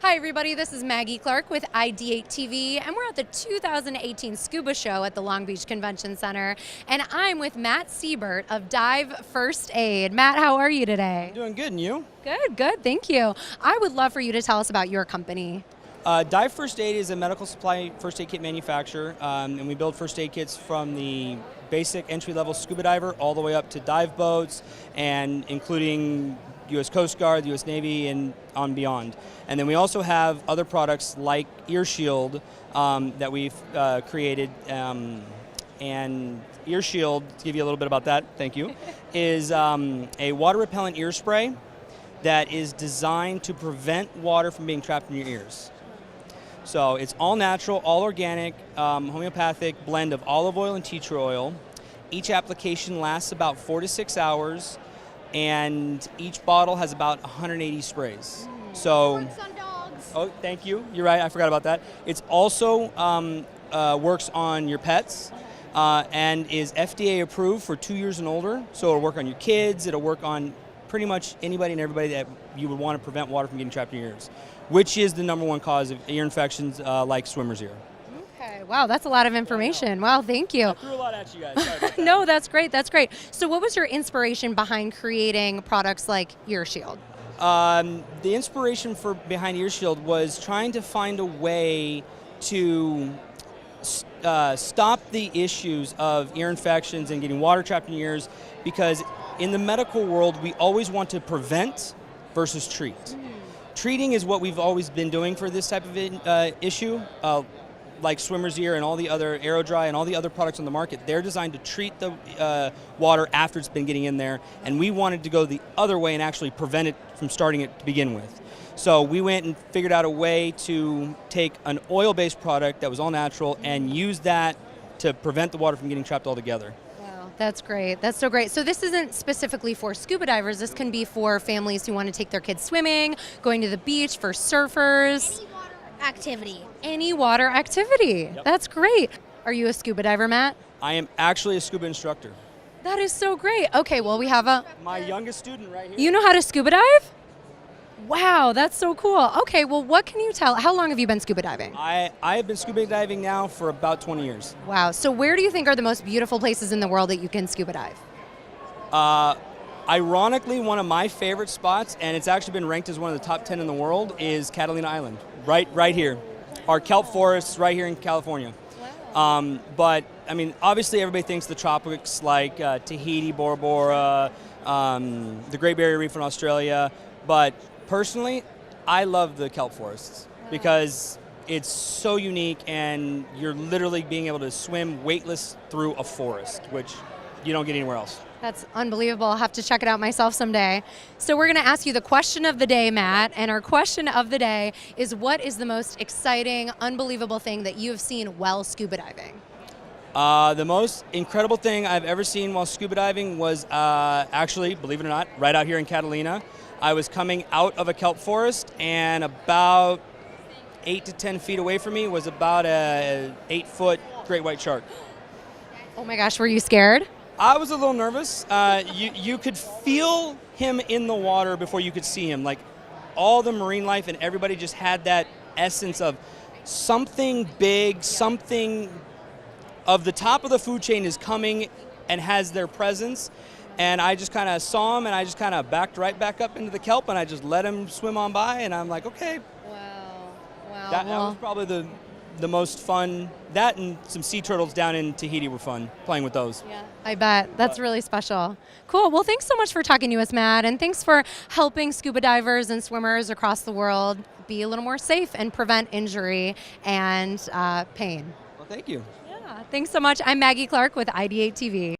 Hi everybody, this is Maggie Clark with IdeateTV, and we're at the 2018 Scuba Show at the Long Beach Convention Center, and I'm with Matt Seibert of Dive First Aid. Matt, how are you today? I'm doing good, and you? Good, thank you. I would love for you to tell us about your company. Dive First Aid is a medical supply first aid kit manufacturer, and we build first aid kits from the basic entry-level scuba diver all the way up to dive boats, and including U.S. Coast Guard, the U.S. Navy, and on beyond. And then we also have other products like Ear Shield that we've created. And Ear Shield, to give you a little bit about that, thank you, is a water repellent ear spray that is designed to prevent water from being trapped in your ears. So it's all natural, all organic, homeopathic blend of olive oil and tea tree oil. Each application lasts about 4 to 6 hours, and each bottle has about 180 sprays. So, Works on dogs. Oh, thank you. You're right. I forgot about that. It's also works on your pets and is FDA approved for 2 years and older. So it'll work on your kids. It'll work on pretty much anybody and everybody that you would want to prevent water from getting trapped in your ears, which is the #1 cause of ear infections like swimmer's ear. Okay, wow, that's a lot of information. Wow, thank you. I threw a lot at you guys. Sorry about that. No, that's great. So what was your inspiration behind creating products like Ear Shield? The inspiration behind Ear Shield was trying to find a way to stop the issues of ear infections and getting water trapped in your ears, because in the medical world, we always want to prevent versus treat. Treating is what we've always been doing for this type of issue, like swimmer's ear and all the other AeroDry and all the other products on the market. They're designed to treat the water after it's been getting in there, and we wanted to go the other way and actually prevent it from starting it to begin with. So we went and figured out a way to take an oil-based product that was all natural and use that to prevent the water from getting trapped altogether. That's great. That's so great. So this isn't specifically for scuba divers. This can be for families who want to take their kids swimming, going to the beach, for surfers. Any water activity. Any water activity. Yep. That's great. Are you a scuba diver, Matt? I am actually a scuba instructor. That is so great. Okay, well, we have a... My youngest student right here. You know how to scuba dive? Wow, that's so cool. Okay, well, what can you tell? How long have you been scuba diving? I have been scuba diving now for about 20 years. Wow, so where do you think are the most beautiful places in the world that you can scuba dive? Ironically, one of my favorite spots, and it's actually been ranked as one of the top 10 in the world, is Catalina Island, right here. Our kelp forests right here in California. Wow. But, I mean, obviously everybody thinks the tropics like Tahiti, Bora Bora, the Great Barrier Reef in Australia, but personally, I love the kelp forests because it's so unique, and you're literally being able to swim weightless through a forest, which you don't get anywhere else. That's unbelievable. I'll have to check it out myself someday. So we're going to ask you the question of the day, Matt, and our question of the day is, what is the most exciting, unbelievable thing that you have seen while scuba diving? The most incredible thing I've ever seen while scuba diving was actually, believe it or not, right out here in Catalina. I was coming out of a kelp forest, and about 8 to 10 feet away from me was about a 8-foot great white shark. Oh my gosh, were you scared? I was a little nervous. You could feel him in the water before you could see him. Like, all the marine life and everybody just had that essence of something big, something of the top of the food chain is coming and has their presence. And I just kind of saw him, and I just kind of backed right back up into the kelp, and I just let him swim on by, and I'm like, okay. Wow. That was probably the most fun. That and some sea turtles down in Tahiti were fun, playing with those. Yeah, I bet. That's really special. Cool. Well, thanks so much for talking to us, Matt, and thanks for helping scuba divers and swimmers across the world be a little more safe and prevent injury and pain. Well, thank you. Yeah, thanks so much. I'm Maggie Clark with IdeateTV.